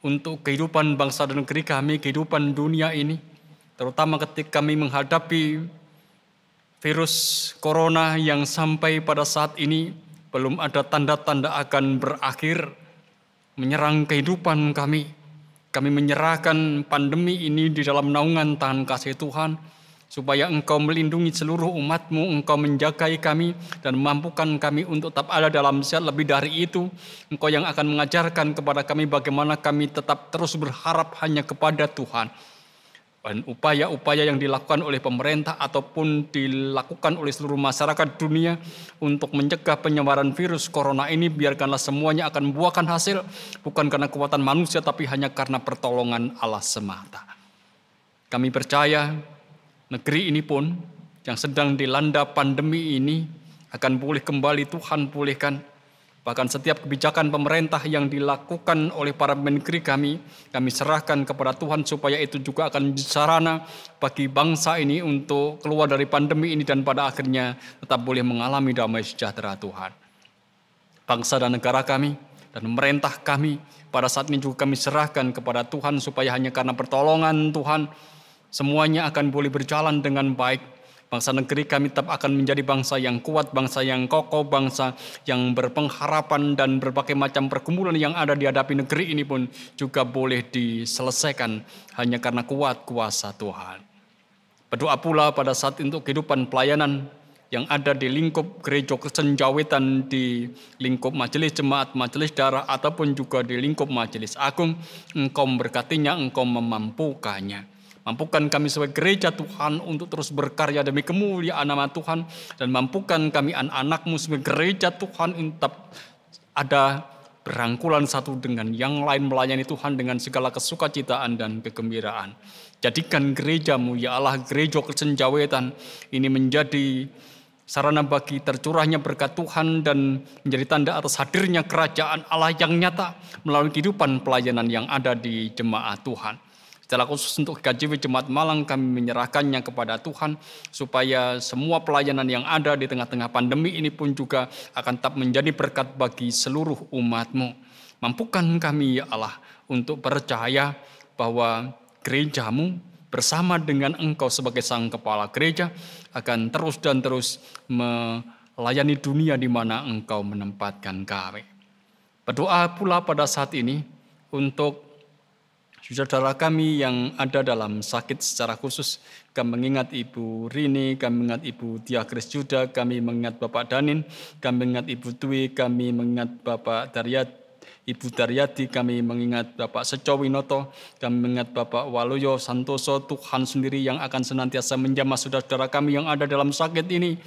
untuk kehidupan bangsa dan negeri kami, kehidupan dunia ini. Terutama ketika kami menghadapi virus corona yang sampai pada saat ini belum ada tanda-tanda akan berakhir menyerang kehidupan kami. Kami menyerahkan pandemi ini di dalam naungan tangan kasih Tuhan, supaya Engkau melindungi seluruh umat-Mu, Engkau menjagai kami dan memampukan kami untuk tetap ada dalam sehat. Lebih dari itu, Engkau yang akan mengajarkan kepada kami bagaimana kami tetap terus berharap hanya kepada Tuhan. Dan upaya-upaya yang dilakukan oleh pemerintah ataupun dilakukan oleh seluruh masyarakat dunia untuk mencegah penyebaran virus corona ini, biarkanlah semuanya akan membuahkan hasil, bukan karena kekuatan manusia, tapi hanya karena pertolongan Allah semata. Kami percaya negeri ini pun yang sedang dilanda pandemi ini akan pulih kembali, Tuhan pulihkan. Bahkan setiap kebijakan pemerintah yang dilakukan oleh para menteri kami serahkan kepada Tuhan supaya itu juga akan menjadi sarana bagi bangsa ini untuk keluar dari pandemi ini dan pada akhirnya tetap boleh mengalami damai sejahtera Tuhan. Bangsa dan negara kami dan pemerintah kami pada saat ini juga kami serahkan kepada Tuhan supaya hanya karena pertolongan Tuhan semuanya akan boleh berjalan dengan baik. Bangsa negeri kami tetap akan menjadi bangsa yang kuat, bangsa yang kokoh, bangsa yang berpengharapan, dan berbagai macam pergumulan yang ada di hadapi negeri ini pun juga boleh diselesaikan hanya karena kuat kuasa Tuhan. Berdoa pula pada saat untuk kehidupan pelayanan yang ada di lingkup Gereja Kristen Jawetan, di lingkup majelis jemaat, majelis daerah, ataupun juga di lingkup majelis agung. Engkau memberkatinya, Engkau memampukannya. Mampukan kami sebagai gereja Tuhan untuk terus berkarya demi kemuliaan nama Tuhan. Dan mampukan kami anak-anak-Mu sebagai gereja Tuhan untuk ada berangkulan satu dengan yang lain melayani Tuhan dengan segala kesukacitaan dan kegembiraan. Jadikan gerejamu, ya Allah, gereja kesenjawetan ini menjadi sarana bagi tercurahnya berkat Tuhan dan menjadi tanda atas hadirnya kerajaan Allah yang nyata melalui kehidupan pelayanan yang ada di jemaat Tuhan. Secara khusus untuk GKJW Jemaat Malang, kami menyerahkannya kepada Tuhan supaya semua pelayanan yang ada di tengah-tengah pandemi ini pun juga akan tetap menjadi berkat bagi seluruh umat-Mu. Mampukan kami, ya Allah, untuk percaya bahwa gereja-Mu bersama dengan Engkau sebagai Sang Kepala Gereja akan terus dan terus melayani dunia di mana Engkau menempatkan kami. Berdoa pula pada saat ini untuk saudara kami yang ada dalam sakit secara khusus. Kami mengingat Ibu Rini, kami mengingat Ibu Tia Krisjuda, kami mengingat Bapak Danin, kami mengingat Ibu Dwi, kami mengingat Bapak Ibu Daryati, kami mengingat Bapak Seco Winoto, kami mengingat Bapak Waluyo Santoso. Tuhan sendiri yang akan senantiasa menjamah saudara-saudara kami yang ada dalam sakit ini.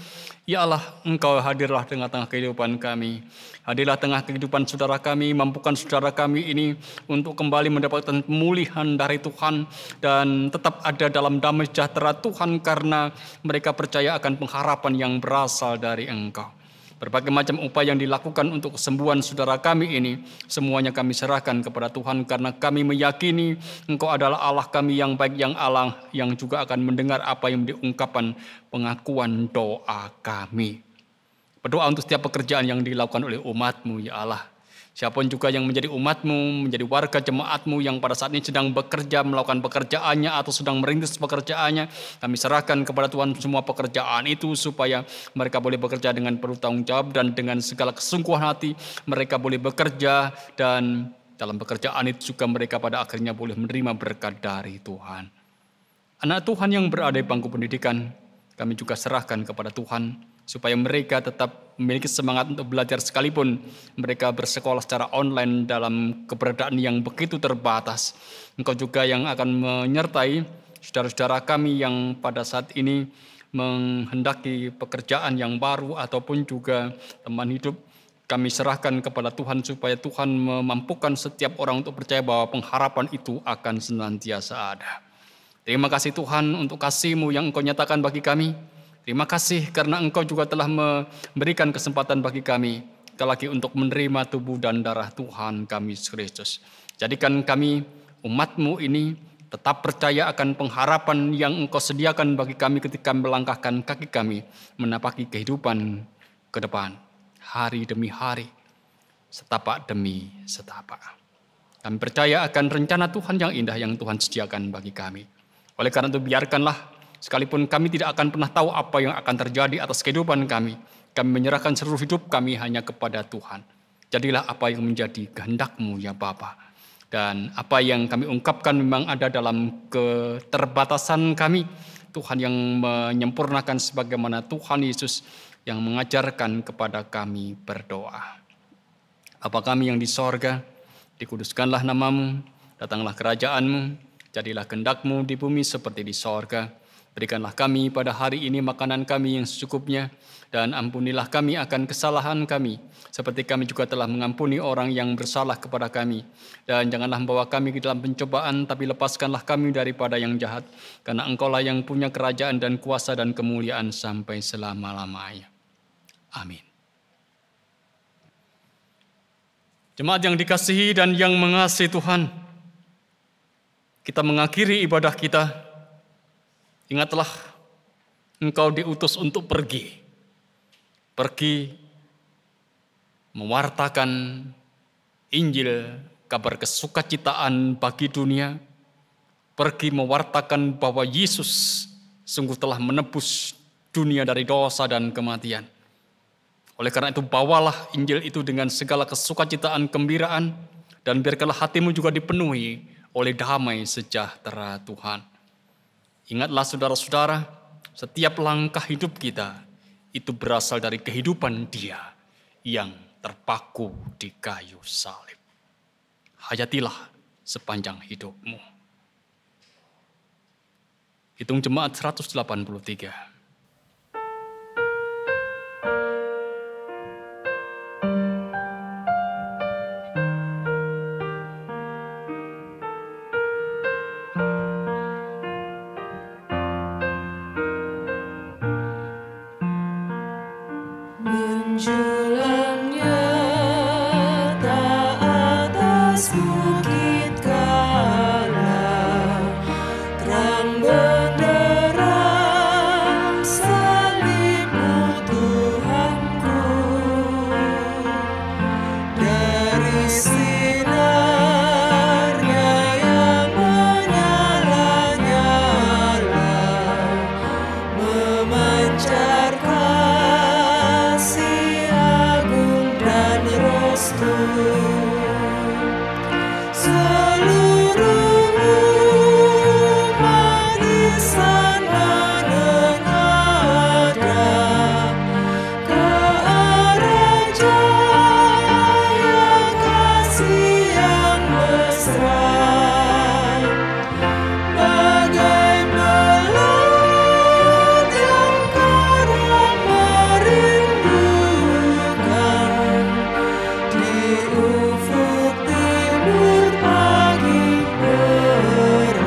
Ya Allah, Engkau hadirlah tengah-tengah kehidupan kami. Hadirlah tengah kehidupan saudara kami, mampukan saudara kami ini untuk kembali mendapatkan pemulihan dari Tuhan dan tetap ada dalam damai sejahtera Tuhan karena mereka percaya akan pengharapan yang berasal dari Engkau. Berbagai macam upaya yang dilakukan untuk kesembuhan saudara kami ini, semuanya kami serahkan kepada Tuhan karena kami meyakini Engkau adalah Allah kami yang baik, yang Allah yang juga akan mendengar apa yang diungkapkan pengakuan doa kami. Berdoa untuk setiap pekerjaan yang dilakukan oleh umat-Mu, ya Allah. Siapapun juga yang menjadi umat-Mu, menjadi warga jemaat-Mu yang pada saat ini sedang bekerja, melakukan pekerjaannya atau sedang merintis pekerjaannya, kami serahkan kepada Tuhan semua pekerjaan itu supaya mereka boleh bekerja dengan penuh tanggung jawab dan dengan segala kesungguhan hati mereka boleh bekerja dan dalam pekerjaan itu juga mereka pada akhirnya boleh menerima berkat dari Tuhan. Anak Tuhan yang berada di bangku pendidikan, kami juga serahkan kepada Tuhan supaya mereka tetap memiliki semangat untuk belajar sekalipun mereka bersekolah secara online dalam keberadaan yang begitu terbatas. Engkau juga yang akan menyertai saudara-saudara kami yang pada saat ini menghendaki pekerjaan yang baru ataupun juga teman hidup. Kami serahkan kepada Tuhan supaya Tuhan memampukan setiap orang untuk percaya bahwa pengharapan itu akan senantiasa ada. Terima kasih Tuhan untuk kasih-Mu yang Engkau nyatakan bagi kami. Terima kasih karena Engkau juga telah memberikan kesempatan bagi kami, sekali lagi untuk menerima tubuh dan darah Tuhan kami Yesus Kristus. Jadikan kami umat-Mu ini tetap percaya akan pengharapan yang Engkau sediakan bagi kami ketika melangkahkan kaki kami menapaki kehidupan ke depan, hari demi hari, setapak demi setapak. Kami percaya akan rencana Tuhan yang indah yang Tuhan sediakan bagi kami. Oleh karena itu biarkanlah sekalipun kami tidak akan pernah tahu apa yang akan terjadi atas kehidupan kami menyerahkan seluruh hidup kami hanya kepada Tuhan. Jadilah apa yang menjadi kehendak-Mu ya Bapa. Dan apa yang kami ungkapkan memang ada dalam keterbatasan kami. Tuhan yang menyempurnakan sebagaimana Tuhan Yesus yang mengajarkan kepada kami berdoa. Bapa kami yang di sorga, dikuduskanlah nama-Mu, datanglah kerajaan-Mu, jadilah kehendak-Mu di bumi seperti di sorga. Berikanlah kami pada hari ini makanan kami yang secukupnya, dan ampunilah kami akan kesalahan kami, seperti kami juga telah mengampuni orang yang bersalah kepada kami. Dan janganlah membawa kami ke dalam pencobaan, tapi lepaskanlah kami daripada yang jahat, karena Engkau-Lah yang punya kerajaan dan kuasa dan kemuliaan sampai selama-lamanya. Amin. Jemaat yang dikasihi dan yang mengasihi Tuhan, kita mengakhiri ibadah kita. Ingatlah, engkau diutus untuk pergi mewartakan Injil, kabar kesukacitaan bagi dunia, pergi mewartakan bahwa Yesus sungguh telah menebus dunia dari dosa dan kematian. Oleh karena itu bawalah Injil itu dengan segala kesukacitaan, gembiraan, dan biarkanlah hatimu juga dipenuhi oleh damai sejahtera Tuhan. Ingatlah saudara-saudara, setiap langkah hidup kita itu berasal dari kehidupan Dia yang terpaku di kayu salib. Hayatilah sepanjang hidupmu. Hitung jemaat 183. menjulamnya tak atas bukit kala, terang benderang salib-Mu Tuhanku, dari sinarnya yang menyala-nyala memancar kasih agung dan restu. Seluruh umat insan menengadah ke arah cahaya kasih yang mesra, bagai melaut yang karam merindukan di ufuk timur pagi merekah.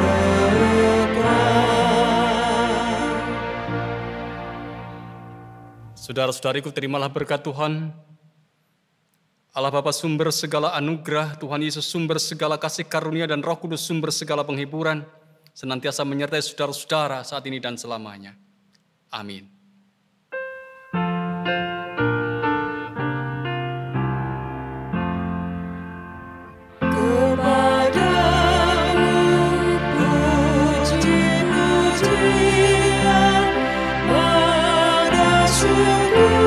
Saudara-saudariku, terimalah berkat Tuhan. Allah Bapa sumber segala anugerah, Tuhan Yesus sumber segala kasih karunia, dan Roh Kudus sumber segala penghiburan, senantiasa menyertai saudara-saudara saat ini dan selamanya. Amin. Kepadamu puji-pujian, pada syukur